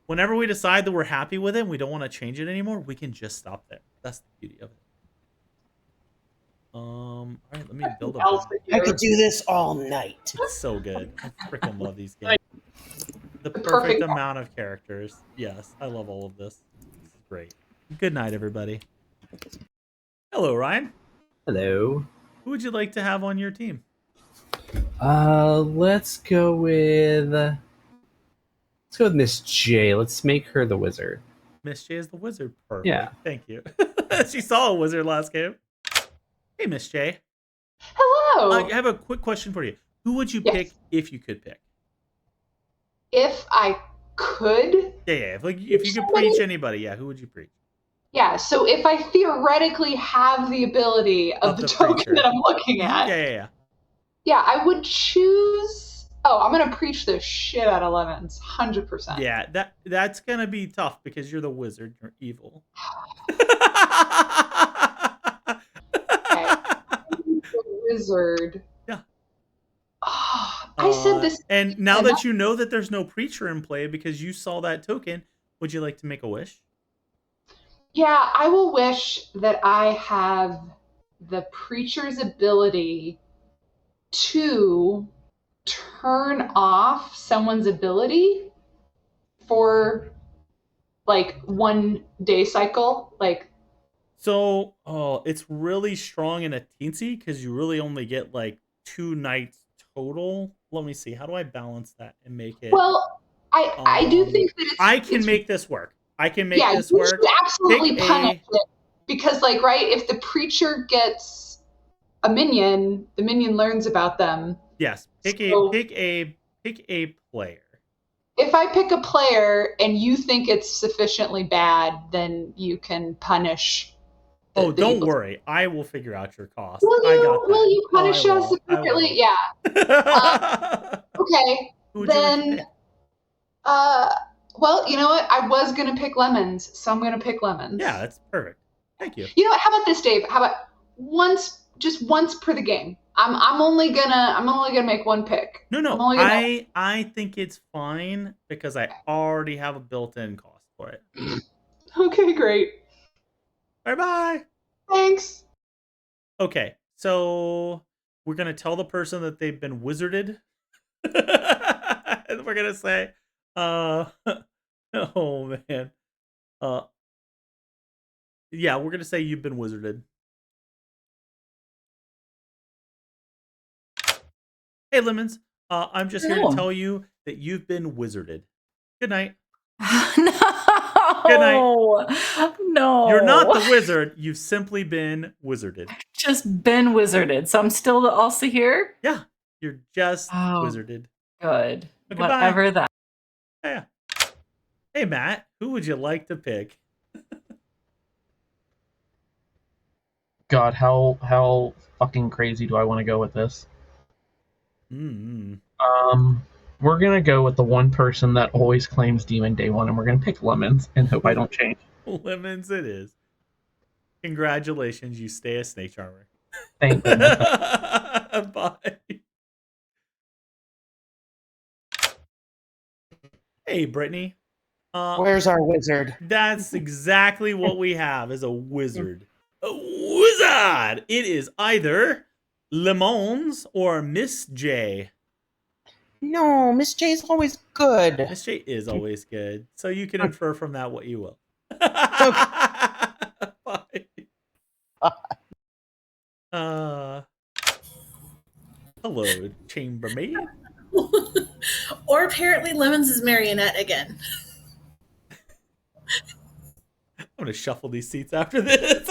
whenever we decide that we're happy with it and we don't want to change it anymore, we can just stop there. That's the beauty of it. All right, let me build a bed. I could do this all night. It's so good. I freaking love these games. The The perfect perfect amount of characters. Yes, I love all of this. This is great. Good night, everybody. Hello, Ryan. Hello. Who would you like to have on your team? Let's go with Miss J. Let's make her the wizard. Miss J is the wizard. Perfect. Yeah. Thank you. She saw a wizard last game. Hey, Miss J. Hello. I have a quick question for you. Who would you pick if you could pick? If I could? Yeah. If you could preach anybody, yeah, who would you preach? Yeah, so if I theoretically have the ability of the token preacher that I'm looking at, Yeah, I would choose. Oh, I'm gonna preach the shit out of lemons, 100%. Yeah, that's gonna be tough because you're the wizard. You're evil. The wizard. Yeah. Oh, I said this. And now that you know that there's no preacher in play because you saw that token, would you like to make a wish? Yeah, I will wish that I have the preacher's ability to turn off someone's ability for like 1 day cycle. Like, so it's really strong in a teensy because you really only get like 2 nights total. Let me see. How do I balance that and make it? Well, I do think that I can make this work. I can make this you work. should absolutely punish it because, like, right, if the preacher gets a minion, the minion learns about them. Yes, pick a player. If I pick a player and you think it's sufficiently bad, then you can punish. Don't worry. I will figure out your cost. Will you punish us appropriately? Yeah. Okay. Then, well, you know what? I was gonna pick lemons, so I'm gonna pick lemons. Yeah, that's perfect. Thank you. You know what? How about this, Dave? How about just once per the game? I'm only gonna make one pick. No. I think it's fine because I already have a built-in cost for it. Okay, great. Bye. Thanks. Okay, so we're gonna tell the person that they've been wizarded. And we're gonna say, oh man. Yeah, we're gonna say you've been wizarded. Hey, Lemons. I'm just here to tell you that you've been wizarded. Good night. No. Good night. No. You're not the wizard. You've simply been wizarded. Just been wizarded. So I'm still also here? Yeah. You're just wizarded. Good. Okay, whatever bye. that. Yeah. Hey, Matt. Who would you like to pick? God, how fucking crazy do I want to go with this? We're gonna go with the one person that always claims Demon Day 1, and we're gonna pick Lemons and hope I don't change. Lemons it is. Congratulations, you stay a snake charmer. Thank goodness. Bye. Hey, Brittany. Where's our wizard? That's exactly what we have is a wizard. A wizard! It is either Lemons or Miss J. No, Miss J's always good. Miss J is always good. So you can infer from that what you will. Bye. Hello, chambermaid. Or apparently Lemons is marionette again. I'm gonna shuffle these seats after this.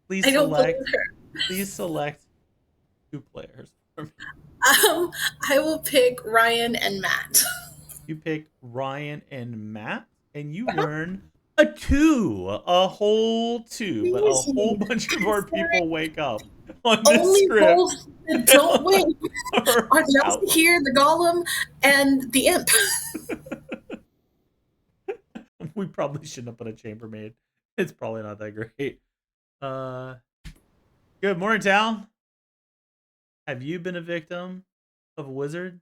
Please select 2 players. I will pick Ryan and Matt. You pick Ryan and Matt, and you learn a whole 2, but a whole bunch of our people wake up on this Only script. Both that don't win are the Elsa here, the Golem, and the Imp. We probably shouldn't have put a chambermaid. It's probably not that great. Good morning, town. Have you been a victim of a wizard?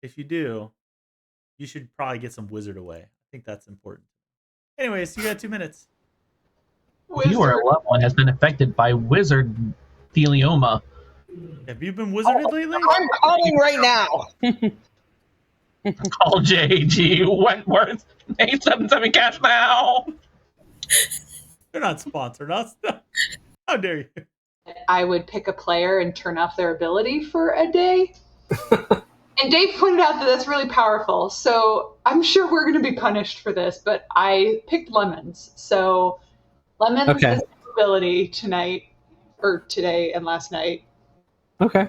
if you do, you should probably get some wizard away. I think that's important. Anyways, you got 2 minutes. You or a loved one has been affected by wizard thelioma. Have you been wizarded lately? I'm calling right now. Call J.G. Wentworth. 877 cash now. They're not sponsored us. How dare you? I would pick a player and turn off their ability for a day. And Dave pointed out that that's really powerful. So I'm sure we're going to be punished for this, but I picked Lemons. So Lemons Okay. has the ability tonight, or today and last night. Okay.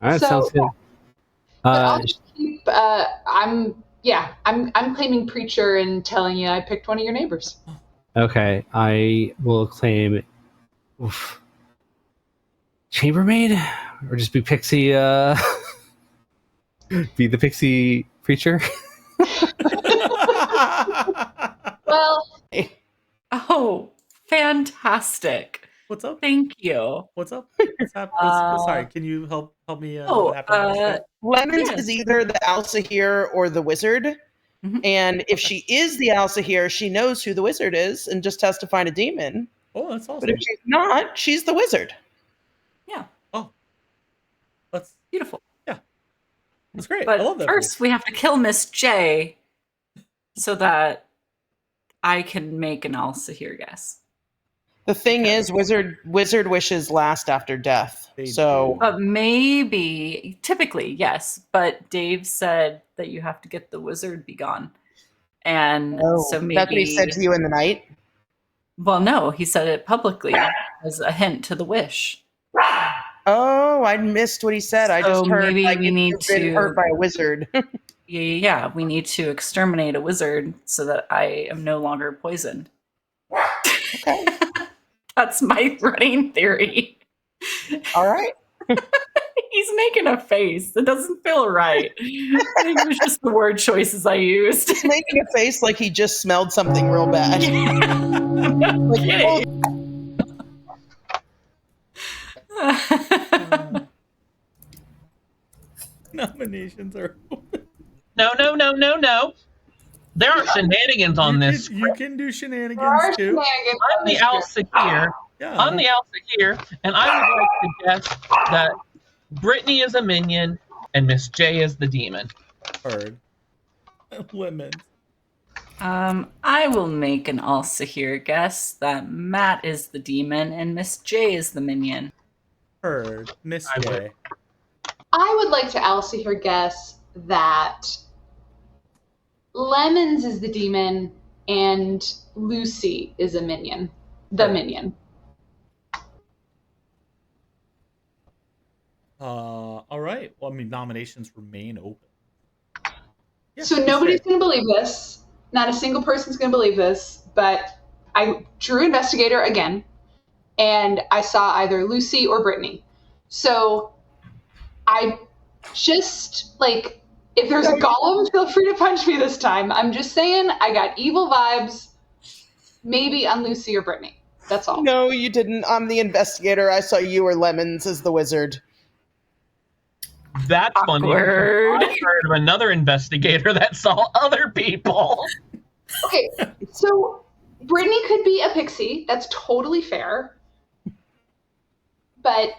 All right, So- sounds good. But I'll just keep, I'm claiming Preacher and telling you I picked one of your neighbors. Okay, I will claim Chambermaid, or just be Pixie. Be the Pixie preacher. Well, Oh, fantastic. What's up? Thank you. What's up? What's happening? Sorry, can you help me? What happened? Lemons Yes. is either the Alsahir or the wizard. Mhm. And if she is the Alsahir, she knows who the wizard is and just has to find a demon. Oh, that's awesome. But if she's not, she's the wizard. Yeah, That's beautiful. great. But I love that. first, we have to kill Miss J so that I can make an Al-Sahir guess. The thing is, wizard wishes last after death. They So do. Maybe, typically, yes. But Dave said that you have to get the wizard be gone. And so maybe... that's what he said to you in the night. Well, no, he said it publicly as a hint to the wish. Oh, I missed what he said. I just So heard maybe like we if need you've been to- hurt by a wizard. Yeah, we need to exterminate a wizard so that I am no longer poisoned. Okay. That's my running theory. All right. He's making a face. It doesn't feel right. I think it was just the word choices I used. He's making a face like he just smelled something real bad. I'm not Like, kidding. Nominations are open. No. There are shenanigans on this. You can do shenanigans there are too. shenanigans I'm on the this script. Al-Sahir. Yeah. I'm the Al-Sahir, and I would like to guess that Brittany is a minion and Miss J is the demon. Heard. Lemons. I will make an Al-Sahir guess that Matt is the demon and Miss J is the minion. Heard. Miss I J. would. I would like to Alcihir guess that Lemons is the demon and Lucy is a minion. The minion. All right. Well, I mean, nominations remain open. Yeah, So Miss nobody's J. going to believe this. Not a single person's going to believe this, but I drew Investigator again, and I saw either Lucy or Brittany. So I just, like, if there's a golem, feel free to punch me this time. I'm just saying, I got evil vibes, maybe on Lucy or Brittany. That's all. No, you didn't. I'm the investigator. I saw you or Lemons as the wizard. That's funny. Awkward. I heard of another investigator that saw other people. Okay, so Brittany could be a pixie. That's totally fair. But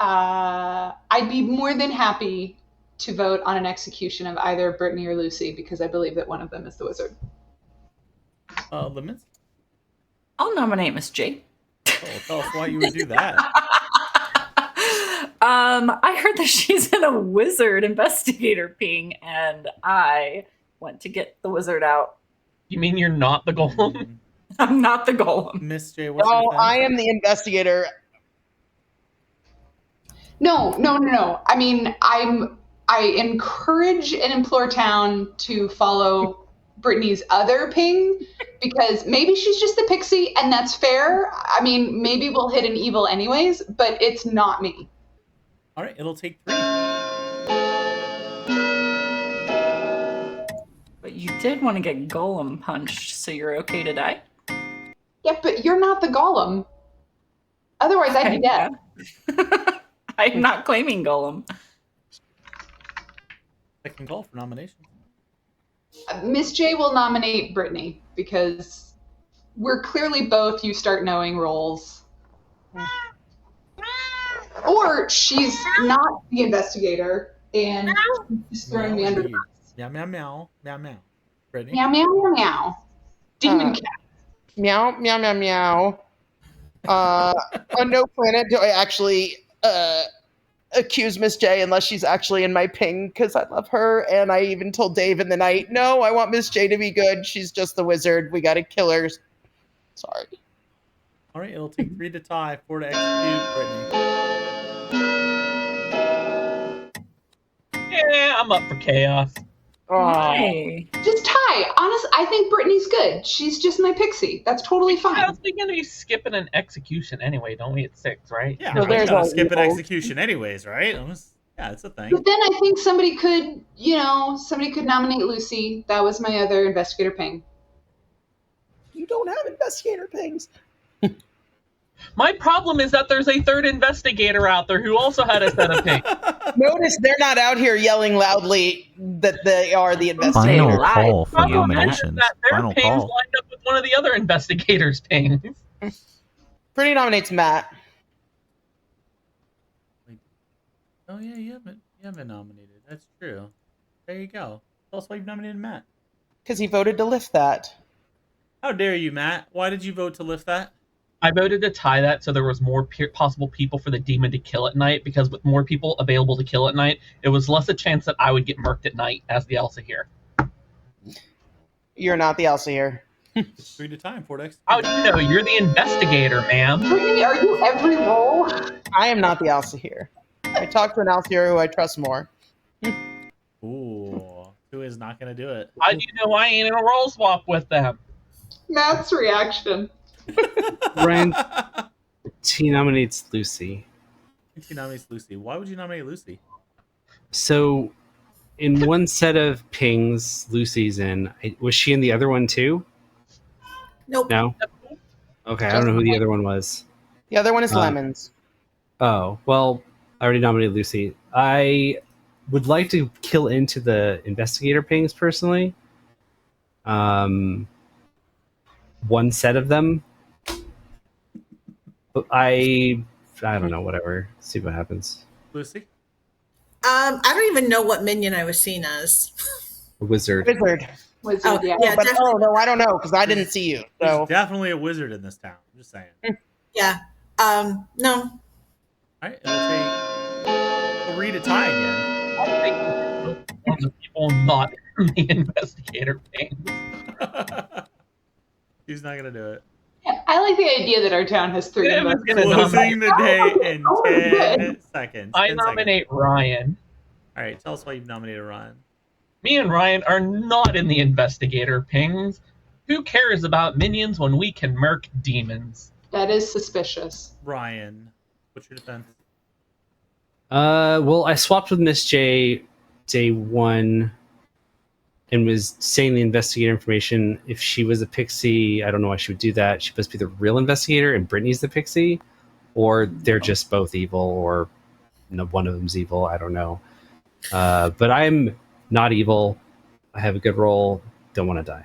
I'd be more than happy to vote on an execution of either Brittany or Lucy because I believe that one of them is the wizard. Lemons. I'll nominate Miss J. Oh, tell us why you would do that. I heard that she's in a wizard investigator ping, and I want to get the wizard out. You mean you're not the golem? I'm not the golem. Miss J. What's your No, defense? I am the investigator. No. I mean, I encourage and implore town to follow Brittany's other ping because maybe she's just the pixie and that's fair. I mean, maybe we'll hit an evil anyways, but it's not me. All right, it'll take 3. But you did want to get golem punched, so you're okay to die? Yeah, but you're not the golem. Otherwise, I'd be dead. I'm not claiming golem. Second call for nominations. Miss J will nominate Brittany because we're clearly both you start knowing roles. Or she's not the investigator and she's throwing me under the bus. Meow, meow, meow. Meow, meow. Brittany? Meow, meow, meow, meow. Demon cat. Meow, meow, meow, meow. On no planet do I actually accuse Miss J unless she's actually in my ping because I love her. And I even told Dave in the night, no, I want Miss J to be good. She's just the wizard. We got to kill her. Sorry. All right, it'll take 3 to tie, 4 to execute Brittany. Yeah, I'm up for chaos. Why? Just tie. Honestly, I think Brittany's good. She's just my pixie. That's totally I fine. was going to be skipping an execution anyway, don't we, at 6, right? Yeah, So we there's gotta all skip an evil. execution anyways, right? Yeah, it's a thing. But then I think somebody could nominate Lucy. That was my other investigator ping. You don't have investigator pings. My problem is that there's a third investigator out there who also had a set of pings. Notice they're not out here yelling loudly that they are the investigator. Final Final call for Problem is nominations. that their Final pings call. lined up with one of the other investigators' pings. Brittany nominates Matt. Oh yeah, you haven't nominated. That's true. There you go. Tell us why you've nominated Matt. Because he voted to lift that. How dare you, Matt? Why did you vote to lift that? I voted to tie that so there was more possible people for the demon to kill at night, because with more people available to kill at night, it was less a chance that I would get murked at night as the Elsa here. You're not the Elsa here. It's 3 to tie and 4 to execute. How do you know? You're the investigator, ma'am. Brittany, are you every role? I am not the Elsa here. I talked to an Elsa here who I trust more. Ooh, who is not gonna do it? How do you know I ain't in a role swap with them? Matt's reaction. Ryan, he nominates Lucy. He nominates Lucy. Why would you nominate Lucy? So, in one set of pings, Lucy's in. Was she in the other one too? Nope. No? Okay, I don't know who the other one was. The other one is Lemons. Oh, well, I already nominated Lucy. I would like to kill into the investigator pings personally. One set of them. But I don't know, whatever. See what happens. Lucy? I don't even know what minion I was seen as. A wizard. Wizard. Wizard, Oh, yeah. yeah, But definitely. no, I don't know because I didn't see you. There's So definitely a wizard in this town. I'm just saying. Yeah. No. All right, it'll take 3 to tie again. I think one of the people not in the investigator pings. He's not gonna do it. I like the idea that our town has 3 Yeah, I was investigators. gonna Closing the day in Oh, 10 good. seconds. I 10 nominate seconds. Ryan. All right, tell us why you've nominated Ryan. Me and Ryan are not in the investigator pings. Who cares about minions when we can murk demons? That is suspicious. Ryan, what's your defense? Well, I swapped with Miss J day one and was saying the investigator information. If she was a pixie, I don't know why she would do that. She must be the real investigator and Brittany's the pixie, or they're just both evil, or no, one of them's evil. I don't know. But I'm not evil. I have a good role. Don't want to die.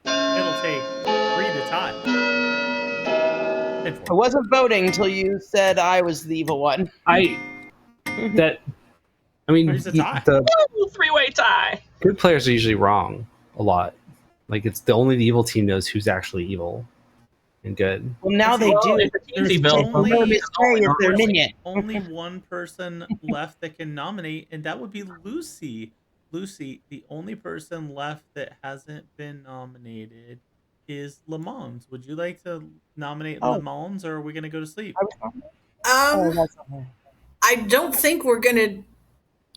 It'll take 3 to tie. And I 4. wasn't voting until you said I was the evil one. I mean, Where's the tie? the Ooh, three-way tie. good players are usually wrong a lot. Like it's only the evil team knows who's actually evil and good. Well, now they Well, do. it's a There's teensy bill. only- No, Miss J is their minion. Only one person left that can nominate, and that would be Lucy. Lucy, the only person left that hasn't been nominated is Lamons. Would you like to nominate Oh. Lamons, or are we going to go to sleep? I don't think we're gonna.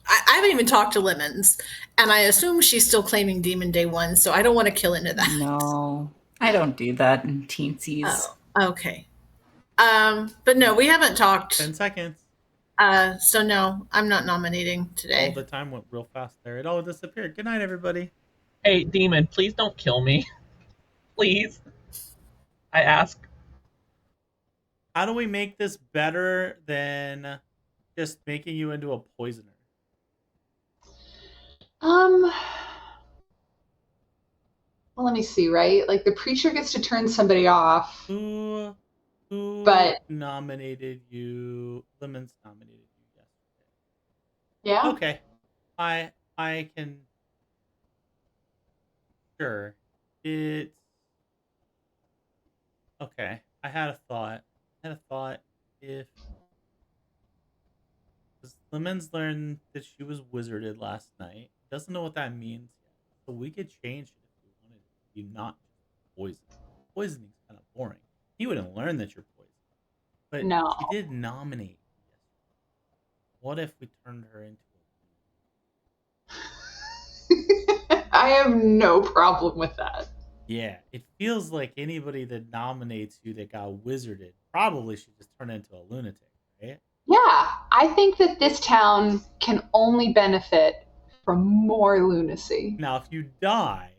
I haven't even talked to Lemons, and I assume she's still claiming Demon Day 1, so I don't want to kill into that. No, I don't do that in Teensies. Oh, okay. But no, we haven't talked. 10 seconds. So no, I'm not nominating All today. the time went real fast there. It all disappeared. Good night, everybody. Hey, demon, please don't kill me. Please. I ask. How do we make this better than just making you into a poisoner? me see, right? Like the preacher gets to turn somebody off, Who but nominated you? Lemons nominated you yesterday. yeah. Okay. I can sure. It's okay. I had a thought. If Lemons learned that she was wizarded last night, doesn't know what that means yet. So we could change it if we wanted it to be not just poison. Poisoning's kind of boring. He wouldn't learn that you're poisoned. But No. she did nominate you yesterday. What if we turned her into a I have no problem with that. Yeah, it feels like anybody that nominates you that got wizarded probably should just turn into a lunatic, right? Yeah, I think that this town can only benefit from more lunacy. Now, if you die,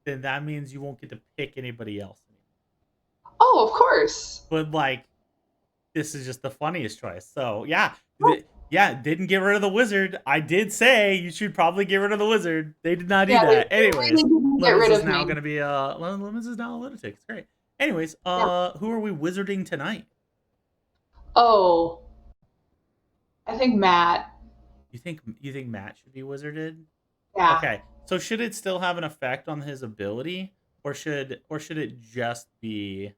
then that means you won't get to pick anybody else anymore. Oh, of course. But like, this is just the funniest choice. So yeah, didn't get rid of the wizard. I did say you should probably get rid of the wizard. They did not do Yeah, that. they Anyways, really didn't get Lemons rid is of now me. gonna be Lemons is now a lunatic. It's great. Anyways, Yeah. who are we wizarding tonight? Oh, I think Matt. You think Matt should be wizarded? Yeah. Okay. So should it still have an effect on his ability, or should it just be?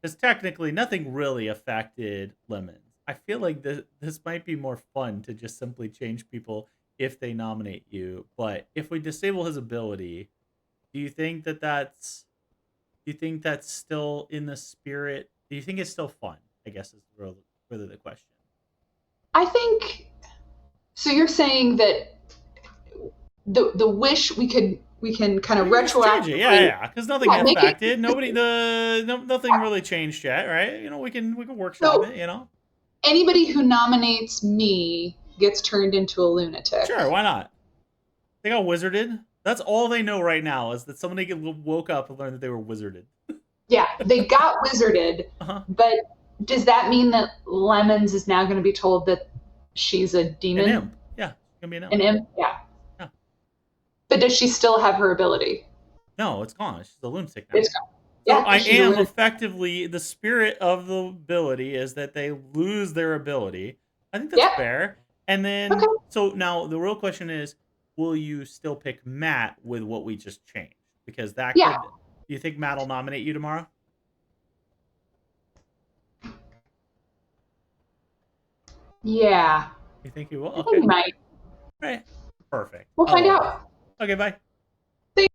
Because technically, nothing really affected Lemons. I feel like this might be more fun to just simply change people if they nominate you. But if we disable his ability, do you think that's still in the spirit? Do you think it's still fun? I guess is really the question. I think so. You're saying that the wish we can kind of We can just change retroactively. it, yeah, because nothing Yeah, make it. affected. Nothing really changed yet, right? We can workshop So it. anybody who nominates me gets turned into a lunatic. Sure, why not? They got wizarded. That's all they know right now is that somebody woke up and learned that they were wizarded. Yeah, they got wizarded, Uh-huh. but does that mean that Lemons is now going to be told that she's a demon? An imp. Yeah, she's gonna be an imp. An imp, yeah. Yeah. But does she still have her ability? No, it's gone. She's a lunatic now. It's gone. So Yeah, I she's a am lunatic. effectively the spirit of the ability is that they lose their ability. I think that's Yep. fair. And then Okay. so now the real question is, will you still pick Matt with what we just changed? Because that Yeah. could. Do you think Matt will nominate you tomorrow? Yeah. You think he will? I think Okay. we might. Right. Perfect. We'll I find love out. it. Okay, bye. Thanks.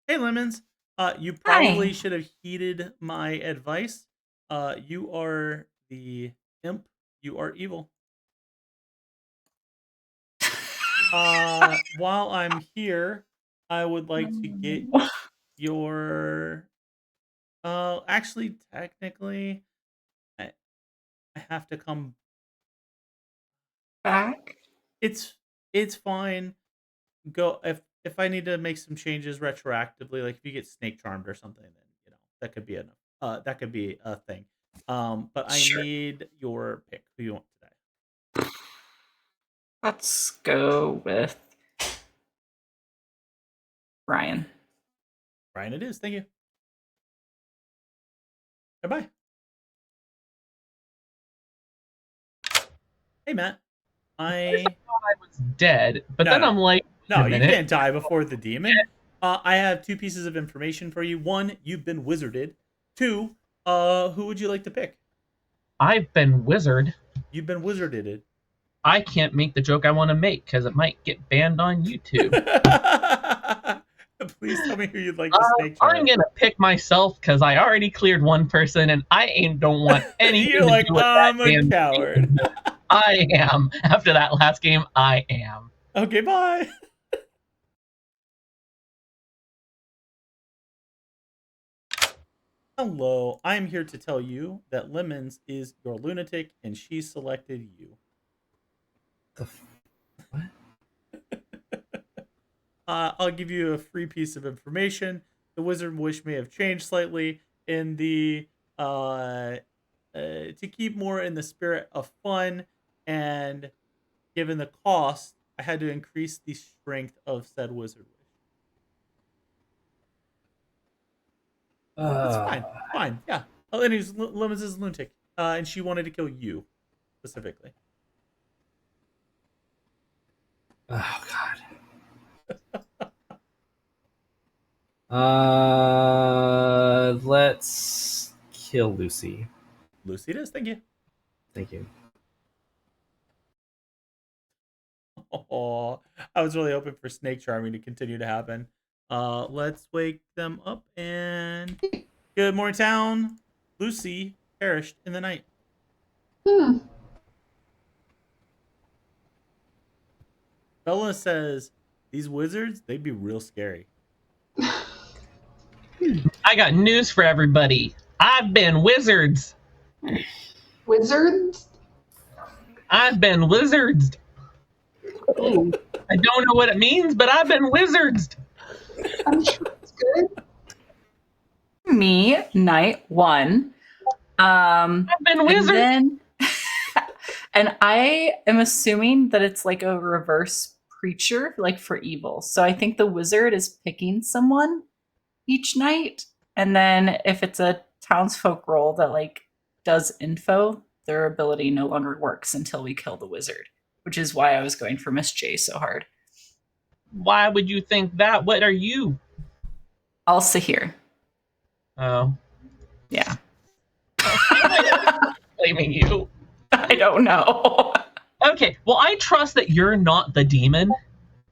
Hey, Lemons. You probably should have heeded my advice. You are the imp. You are evil. While I'm here, I would like to get your. Actually, technically, I have to come. Back. It's fine. Go if I need to make some changes retroactively, like if you get snake charmed or something, then that could be that could be a thing. But I Sure. need your pick. Who you want today? Let's go with Ryan. Ryan, it is. Thank you. Bye. Hey, Matt. I was dead, but No, then no. I'm like, wait No, a you minute. can't die before the demon. I have two pieces of information for you. One, you've been wizarded. Two, who would you like to pick? I've been wizard. You've been wizarded. I can't make the joke I want to make because it might get banned on YouTube. Please tell me who you'd like to snake charm. I'm gonna pick myself because I already cleared one person, and I don't want anything You're to like, do with I'm that a damn coward. game. I am. After that last game, I am. Okay, bye. Hello, I am here to tell you that Lemons is your lunatic, and she selected you. What? I'll give you a free piece of information. The wizard wish may have changed slightly in the to keep more in the spirit of fun, and given the cost I had to increase the strength of said wizard wish. It's fine. Fine. Yeah. Oh, and he's Lemons is a lunatic. And she wanted to kill you specifically. Oh God. Let's kill Lucy. Lucy it is. Thank you. Thank you. Oh, I was really hoping for snake charming to continue to happen. Let's wake them up and good morning, town. Lucy perished in the night. Bella says these wizards, they'd be real scary. I got news for everybody. I've been wizards. Wizards? I've been wizards. Ooh, I don't know what it means, but I've been wizards. I'm sure it's good. Me, night one. I've been And wizards. then, and I am assuming that it's like a reverse preacher, like for evil. So I think the wizard is picking someone each night, and then if it's a townsfolk role that like does info, their ability no longer works until we kill the wizard, which is why I was going for Miss J so hard. Why would you think that? What are you? I'll sit here. Oh, Yeah. blaming you. I don't know. Okay, well, I trust that you're not the demon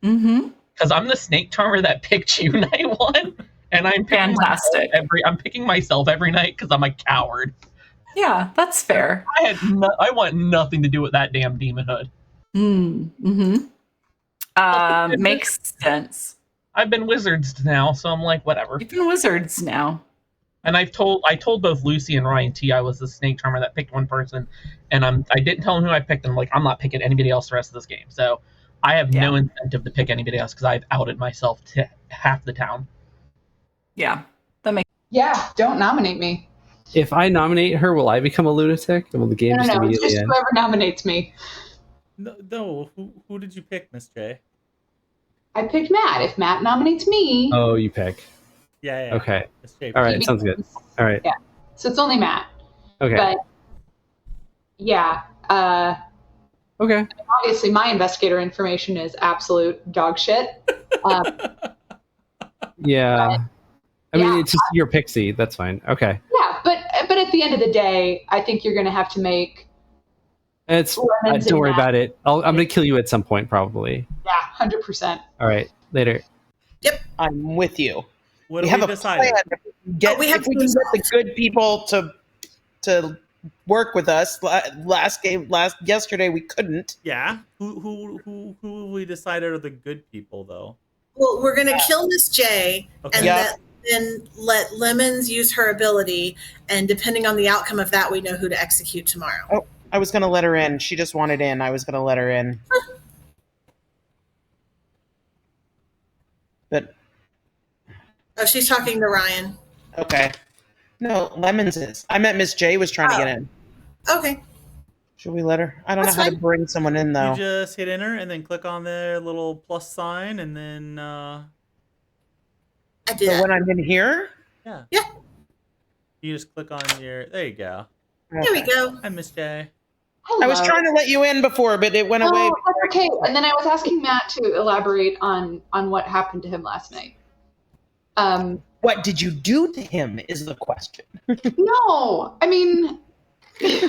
Mm-hmm. because I'm the snake charmer that picked you night one, and I'm picking Fantastic. I'm picking myself every night because I'm a coward. Yeah, that's fair. I want nothing to do with that damn demon hood. Mm-hmm. Makes sense. I've been wizards now, so I'm like, whatever. You've been wizards now. And I told both Lucy and Ryan T I was the snake charmer that picked one person, and I didn't tell them who I picked. And I'm like, I'm not picking anybody else the rest of this game. So I have no incentive to pick anybody else because I've outed myself to half the town. Yeah, that makes. Yeah, don't nominate me. If I nominate her, will I become a lunatic? And will the game No, just it's immediately just end? whoever nominates me. No. Who did you pick, Miss J? I picked Matt. If Matt nominates me, Oh, you pick. Yeah. Okay. Miss J. All right. Sounds good. All right. Yeah. So it's only Matt. Okay. But yeah, Okay. obviously my investigator information is absolute dog shit. Yeah. I mean, yeah. it's just your pixie. That's fine. Okay. Yeah, but at the end of the day, I think you're going to have to make. It's Lemons don't in worry that. about it. I'm gonna kill you at some point, probably. Yeah, 100%. All right. Later. I'm with you. What We do have we a decided? plan. If we can get the good people to work with us. Yesterday we couldn't. Yeah. Who we decided are the good people though? Well, we're going to kill Miss J Okay. and Yeah. then let Lemons use her ability. And depending on the outcome of that, we know who to execute tomorrow. Oh, I was going to let her in. She just wanted in. I was going to let her in. But Oh, she's talking to Ryan. okay. No, Lemons is. I meant Miss J was trying to get in. Okay. Should we let her? I don't That's know how to fine. bring someone in though. You just hit enter and then click on the little plus sign and then I did So that. when I'm in here, you just click on your. There you go. There we go. Hi, Miss J. I was trying to let you in before, but it went away. Oh, that's okay. And then I was asking Matt to elaborate on what happened to him last night. What did you do to him is the question. No, I mean, the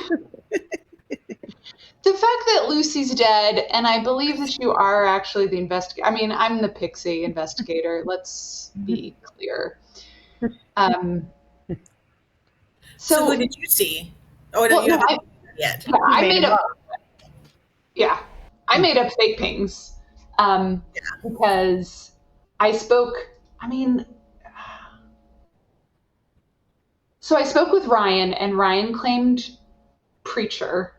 fact that Lucy's dead, and I believe that you are actually the investigator. I mean, I'm the pixie investigator. Let's be clear. So who did you see? Oh, no, well, you no, haven't yet. yeah, I made made him up. Yeah, I made up fake pings because I spoke. I mean, so I spoke with Ryan, and Ryan claimed preacher.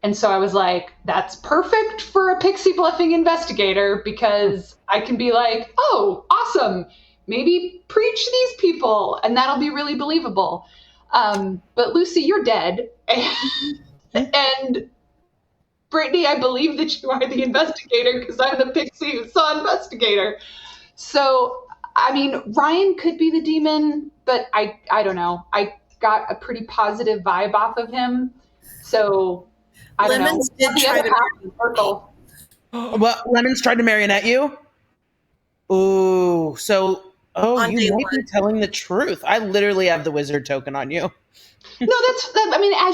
And so I was like, that's perfect for a pixie bluffing investigator because I can be like, oh, awesome. Maybe preach these people and that'll be really believable. But Lucy, you're dead. And Brittany, I believe that you are the investigator because I'm the pixie who saw investigator. So, I mean, Ryan could be the demon, but I don't know. I got a pretty positive vibe off of him. So, I don't know. Lemons did The try other to half of the circle. Well, Lemon's tried to marionette you? Ooh, so on you day might be one. telling the truth. I literally have the wizard token on you. No, I mean, I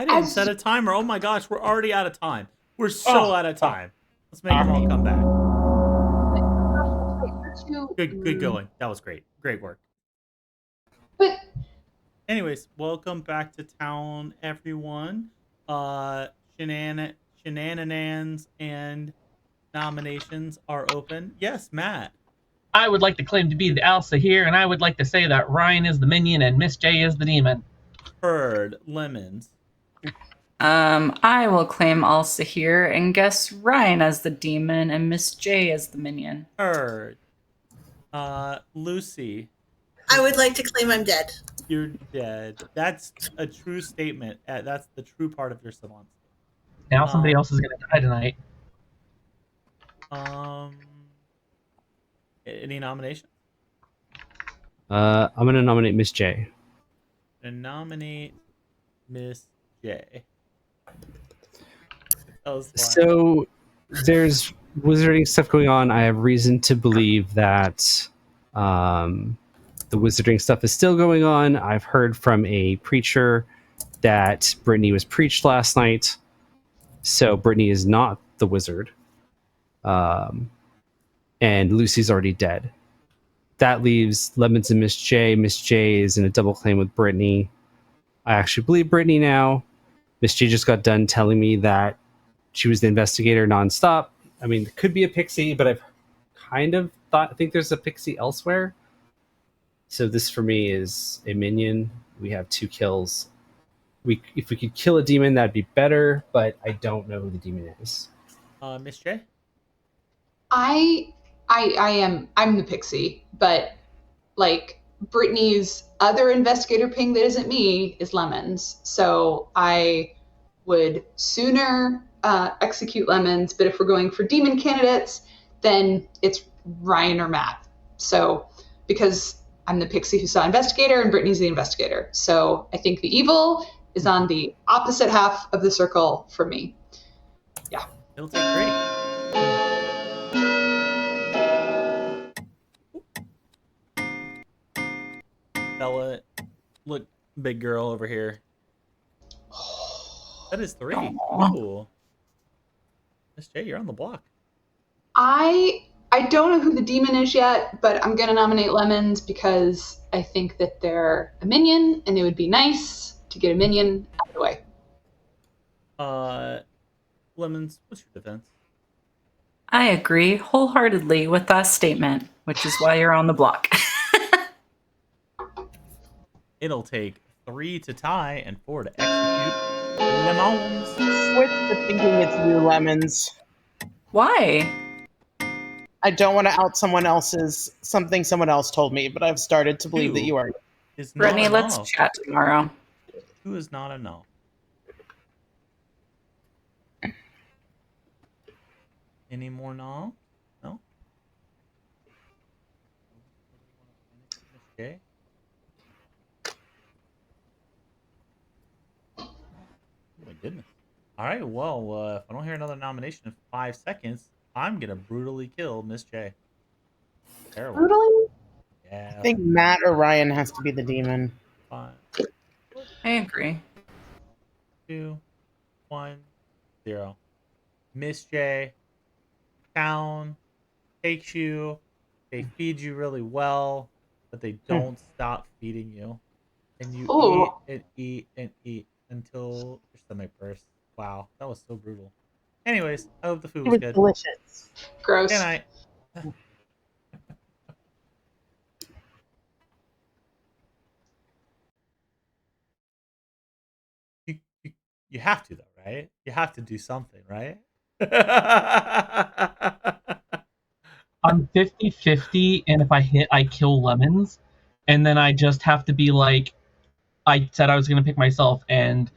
didn't as set a timer. Oh my gosh, we're already out of time. We're so out of time. Let's make them all come back. Good going. That was great. Great work. But Anyways, welcome back to town, everyone. Shenanigans and nominations are open. Yes, Matt. I would like to claim to be the Elsa here, and I would like to say that Ryan is the minion and Miss J is the demon. Heard. Lemons. I will claim Alsa here and guess Ryan as the demon and Miss J as the minion. Heard. Lucy. I would like to claim I'm dead. You're dead. That's a true statement. That's the true part of your savant. Now somebody else is going to die tonight. Any nominations? I'm gonna nominate Miss J. And nominate Miss J. So there's wizarding stuff going on. I have reason to believe that the wizarding stuff is still going on. I've heard from a preacher that Brittany was preached last night. So Brittany is not the wizard. And Lucy's already dead. That leaves Lemons and Miss J. Miss J is in a double claim with Brittany. I actually believe Brittany now. Miss J just got done telling me that she was the investigator nonstop. I mean, it could be a pixie, but I've kind of think there's a pixie elsewhere. So this for me is a minion. We have 2 kills. If we could kill a demon, that'd be better, but I don't know who the demon is. Miss J? I'm the pixie, but like Brittany's other investigator ping that isn't me is Lemons. So I would sooner execute Lemons, but if we're going for demon candidates, then it's Ryan or Matt. So because I'm the pixie who saw investigator and Brittany's the investigator. So I think the evil is on the opposite half of the circle for me. Yeah. It'll take 3. Bella, look, big girl over here. That is 3. Ooh. Miss J, you're on the block. I don't know who the demon is yet, but I'm going to nominate Lemons because I think that they're a minion and it would be nice to get a minion out of the way. Lemons, what's your defense? I agree wholeheartedly with that statement, which is why you're on the block. It'll take 3 to tie and 4 to execute. Lemons. Switch to thinking it's you, Lemons. Why? I don't want to out something someone else told me, but I've started to believe that you are. Brittany, let's chat tomorrow. 2 is not a no. Any more no? No? Okay. Oh my goodness. All right, well, if I don't hear another nomination in 5 seconds, I'm going to brutally kill Miss J. Terrible. Brutally? Yeah. I think Matt or Ryan has to be the demon. 5, I agree. 2, 1, 0. Miss J. Town takes you. They feed you really well, but they don't stop feeding you. And you eat and eat and eat until your stomach bursts. Wow, that was so brutal. Anyways, I hope the food was good. Delicious. Gross. Good night. You have to, though, right? You have to do something, right? I'm 50-50, and if I hit, I kill Lemons. And then I just have to be like, I said I was going to pick myself, and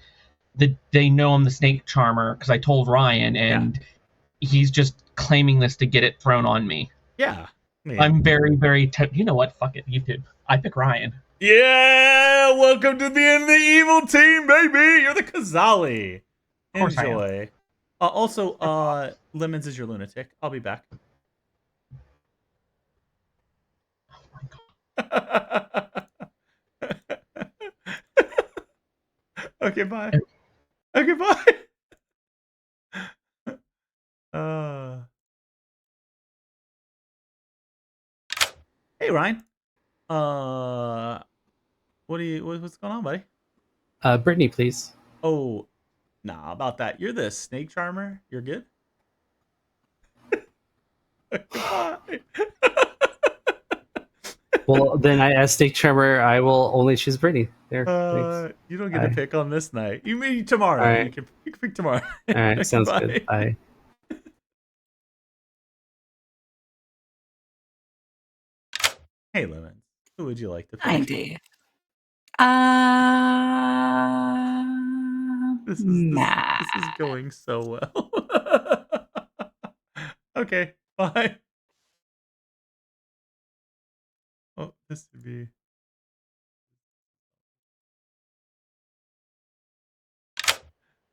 they know I'm the snake charmer because I told Ryan, and he's just claiming this to get it thrown on me. Yeah. Man. I'm very, very. You know what? Fuck it, YouTube. I pick Ryan. Yeah, welcome to the end of the evil team, baby. You're the Kazali. Of course Enjoy. Also, Lemons is your lunatic. I'll be back. Oh my god. Okay, bye. Okay, bye. Hey, Ryan. What's going on, buddy? Brittany, please. Oh, nah, about that. You're the snake charmer. You're good. Goodbye. Well, then as snake charmer, I will only choose Brittany. There. You don't get to pick on this night. You mean tomorrow? Right. You can pick tomorrow. All right, sounds good. Bye. Hey, Lemons. Who would you like to pick? Hi, Dave. This is going so well. Okay, bye. Oh, this would be.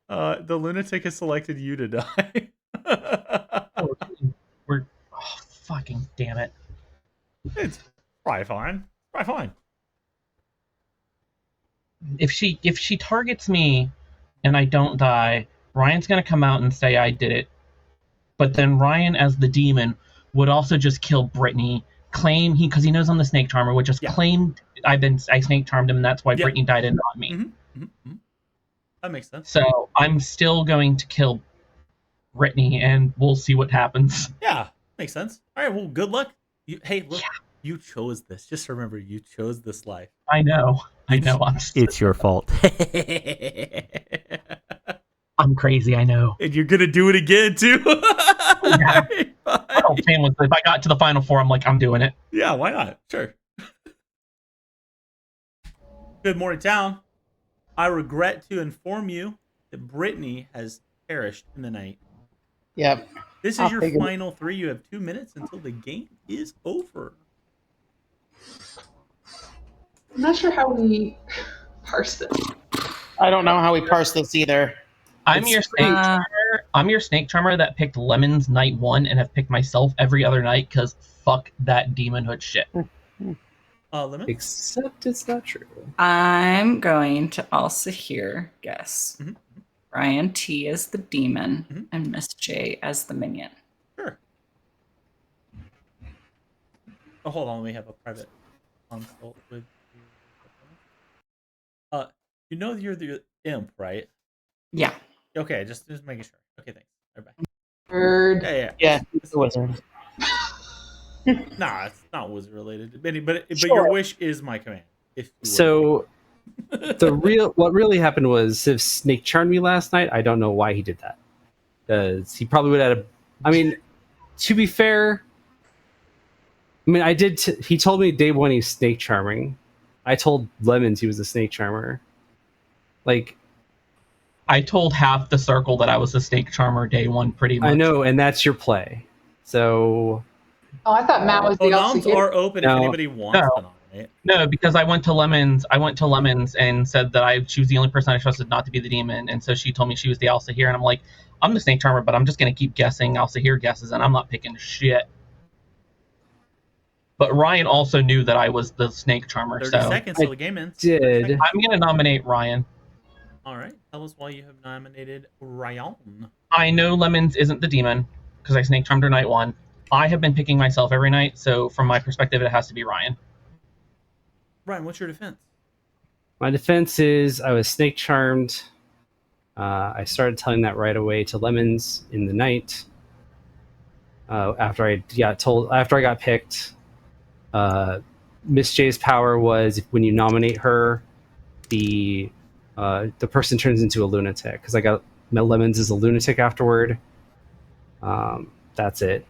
The lunatic has selected you to die. We're fucking damn it. It's probably fine. Probably fine. If she targets me and I don't die, Ryan's gonna come out and say I did it. But then Ryan, as the demon, would also just kill Brittany, claim because he knows I'm the snake charmer, would just claim I snake charmed him, and that's why Brittany died and not me. Mm-hmm. Mm-hmm. That makes sense. So I'm still going to kill Brittany, and we'll see what happens. Yeah, makes sense. All right, well, good luck. Hey, look, you chose this. Just remember, you chose this life. I know. It's your fault. I'm crazy, I know. And you're going to do it again, too. Yeah. My whole plan was if I got to the final four, I'm like, I'm doing it. Yeah, why not? Sure. Good morning, town. I regret to inform you that Brittany has perished in the night. Yep. This is your final 3. You have 2 minutes until the game is over. I'm not sure how we parse this. I don't know how we parse this either. I'm your snake charmer that picked Lemons night 1 and have picked myself every other night because fuck that demonhood shit. Lemon? Except it's not true. I'm going to also here guess Ryan T as the demon and Miss J as the minion. Sure. Oh, hold on. We have a private consult with you. You know you're the imp, right? Yeah. Okay, just making sure. Okay, thanks. Everybody. Word. Yeah, it's the wizard. Nah, it's not wizard related. But your wish is my command. So what really happened was if Snake charmed me last night, I don't know why he did that. Because he probably would have. I mean, to be fair, I did. He told me day 1 he's snake charming. I told Lemons he was a snake charmer. Like, I told half the circle that I was a snake charmer day 1, pretty much. I know, and that's your play. So. Oh, I thought Matt was the noms are open if anybody wants to nominate. No, because I went to Lemons and said that she was the only person I trusted not to be the demon, and so she told me she was the Alsahir, and I'm like, I'm the snake charmer, but I'm just gonna keep guessing Alsahir guesses, and I'm not picking shit. But Ryan also knew that I was the snake charmer. 30 so seconds till the game ends. I'm gonna nominate Ryan. All right, tell us why you have nominated Ryan. I know Lemons isn't the demon because I snake charmed her night 1. I have been picking myself every night, so from my perspective, it has to be Ryan. Ryan, what's your defense? My defense is I was snake charmed. I started telling that right away to Lemons in the night. After I got picked, Miss J's power was when you nominate her, the person turns into a lunatic. Because I got Lemons as a lunatic afterward. That's it.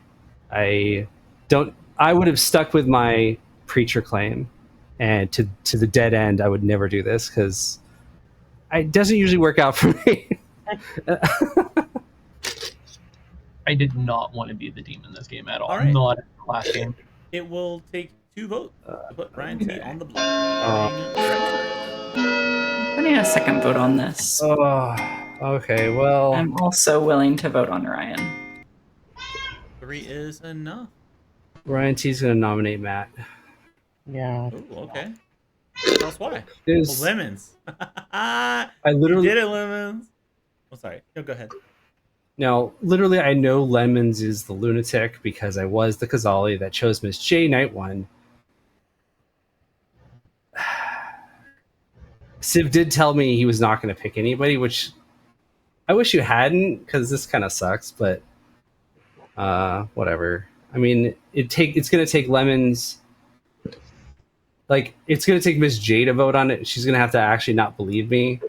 I would have stuck with my preacher claim, and to the dead end, I would never do this because it doesn't usually work out for me. I did not want to be the demon in this game at all. All right. Not in the last game. It will take 2 votes to put Ryan T okay. on the block. Starting treacherous. Putting a second vote on this. Oh, okay. Well, I'm also willing to vote on Ryan. 3 is enough. Ryan T's gonna nominate Matt. Yeah. Ooh, okay. Tell us why. There's, Lemons. I You literally did it, Lemons. Oh, sorry. No, go ahead. now literally I know Lemons is the lunatic because I was the Kazali that chose Miss J night 1. Civ did tell me he was not going to pick anybody, which I wish you hadn't, because this kind of sucks. But whatever. I mean, it's going to take Lemons. Like, it's going to take Miss J to vote on it. She's going to have to actually not believe me.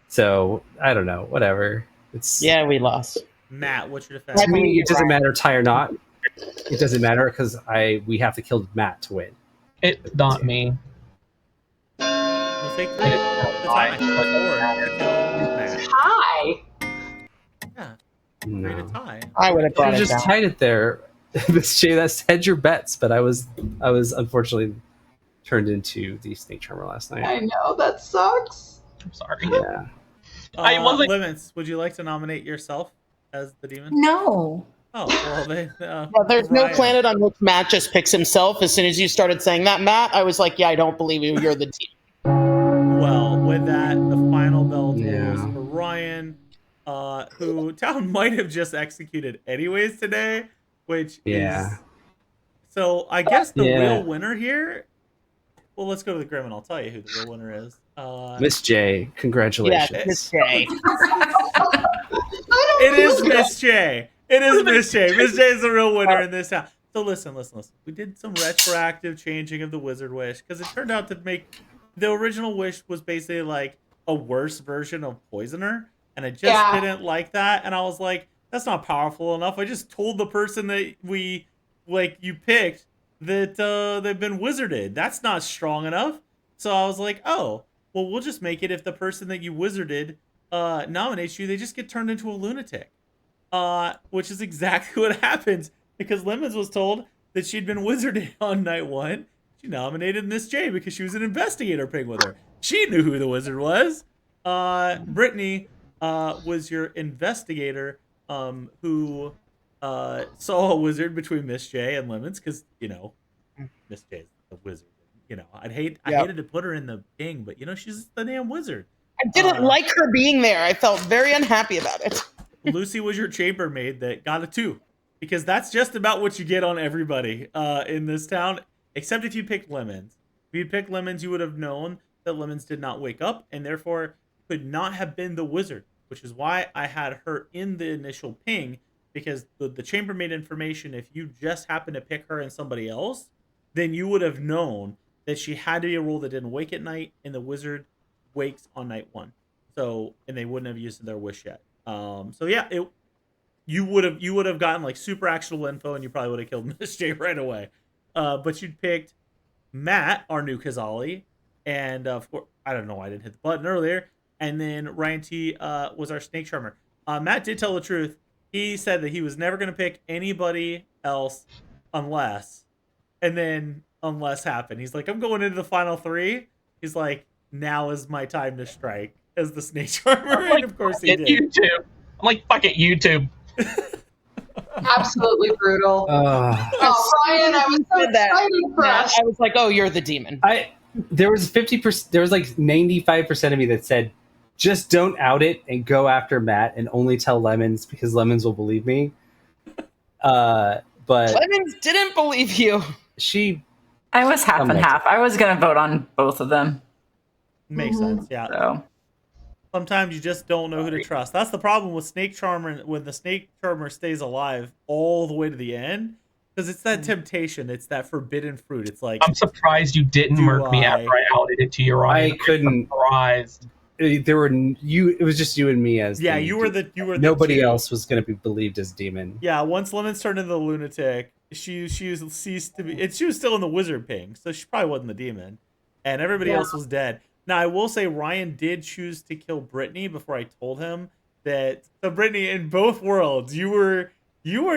So I don't know. Whatever. It's Yeah, we lost. Matt, what's your defense? to me, it doesn't matter tie or not. It doesn't matter because we have to kill Matt to win. It's not me. We'll take 3. The tie. 4 to kill Matt. Hi. Yeah, 3 to No. tie. I would have You brought it just down. tied it there, Miss J. That's hedge your bets, but I was unfortunately turned into the snake charmer last night. I know, that sucks. I'm sorry. Yeah. I wasn't- Lemons, would you like to nominate yourself as the demon? No. Oh, well, then. Well, there's no Ryan. planet on which Matt just picks himself. As soon as you started saying that, Matt, I was like, yeah, I don't believe you. You're the team. Well, with that, the final bell tolls Yeah. for Ryan, who Town might have just executed anyways today, which Yeah. is... So I guess the Yeah. real winner here... Well, let's go to the Grim and I'll tell you who the real winner is. Miss J, congratulations. Yeah, Miss J. It is Miss J. It is Miss J. Miss J is the real winner in this town. So listen. We did some retroactive changing of the Wizard Wish because it turned out to make the original wish was basically like a worse version of Poisoner, and I just didn't like that. And I was like, that's not powerful enough. I just told the person that you picked that they've been wizarded. That's not strong enough. So I was like, oh, well, we'll just make it if the person that you wizarded nominates you, they just get turned into a lunatic. Which is exactly what happens because Lemons was told that she'd been wizarded on night 1. She nominated Miss J because she was an investigator ping with her. She knew who the wizard was. Brittany was your investigator who saw a wizard between Miss J and Lemons because, Miss J's the wizard. I hated to put her in the ping, but, she's the damn wizard. I didn't like her being there. I felt very unhappy about it. Lucy was your chambermaid that got a 2 because that's just about what you get on everybody in this town, except if you picked Lemons. If you picked Lemons, you would have known that Lemons did not wake up and therefore could not have been the wizard, which is why I had her in the initial ping because the chambermaid information, if you just happened to pick her and somebody else, then you would have known that she had to be a role that didn't wake at night and the wizard wakes on night 1. So, and they wouldn't have used their wish yet. So yeah, you would have gotten like super actionable info and you probably would have killed Miss J right away. But you'd picked Matt, our new Kazali, and of course I don't know why I didn't hit the button earlier. And then Ryan T was our snake charmer. Matt did tell the truth. He said that he was never going to pick anybody else unless happened. He's like, I'm going into the final 3. He's like, now is my time to strike as the snake charmer. I'm like, and of course he did. YouTube. I'm like, fuck it, YouTube. Absolutely brutal. Oh, Ryan, I was so Did that. excited for Matt, us. I was like, oh, you're the demon. There was 50%. There was like 95% of me that said, just don't out it and go after Matt and only tell Lemons because Lemons will believe me. But Lemons didn't believe you. I was half and half. I was going to vote on both of them. Makes sense, yeah. So Sometimes you just don't know who to trust. That's the problem with Snake Charmer when the Snake Charmer stays alive all the way to the end. Because it's that temptation. It's that forbidden fruit. It's like... I'm surprised you didn't murk me after I outed it to you, Ryan. I couldn't. Surprised. There were you. It was just you and me as. Yeah, you were the Nobody two. else was going to be believed as demon. Yeah, once Lemons turned into the lunatic, she ceased to be. She was still in the wizard ping, so she probably wasn't the demon, and everybody else was dead. Now, I will say Ryan did choose to kill Brittany before I told him that. So, Brittany, in both worlds, you were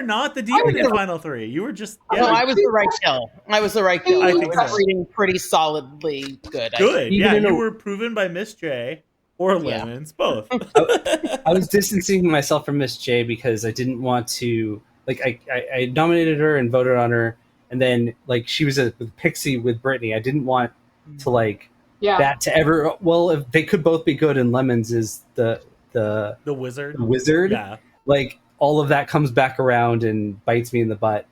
not the demon in Final 3. You were just No, I was the right kill. I was the right kill. I I think was so. reading pretty solidly good. Good. Even Yeah, in you a- were proven by Miss J or Yeah. Lemons, both. I was distancing myself from Miss J because I didn't want to like I nominated her and voted on her, and then like she was a pixie with Brittany. I didn't want to like Yeah. that to ever. Well, if they could both be good, and Lemons is the The wizard. wizard. Yeah. Like all of that comes back around and bites me in the butt.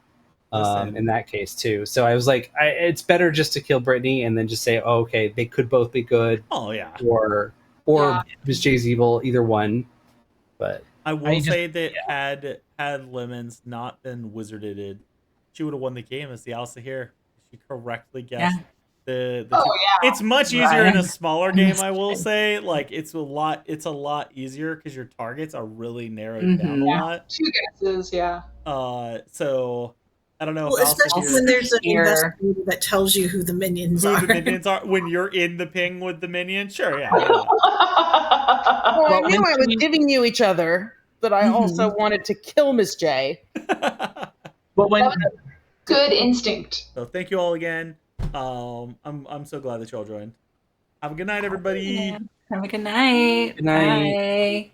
Listen. In that case too. So I was like, it's better just to kill Brittany and then just say, oh, okay, they could both be good, Oh yeah. or Yeah. Miss J's evil, either one. But I will I just- say that had Lemons not been wizarded, she would have won the game as the Alsa here. She correctly guessed the Oh two. yeah. It's much easier in a Ryan. smaller game, I will say. Like it's a lot easier because your targets are really narrowed down a Mhm. lot. 2 guesses. Yeah. So I don't know Well, if Alsa especially here when there's an Here. investigator that tells you who the minions who are. the minions are when you're in the ping with the minions. Sure, yeah. Well, I Well, knew I was when- giving you each other, but I also wanted to kill Miss J. But when Good instinct. So thank you all again. I'm so glad that you all joined. Have a good night, everybody. Have a good night. Good night. Bye.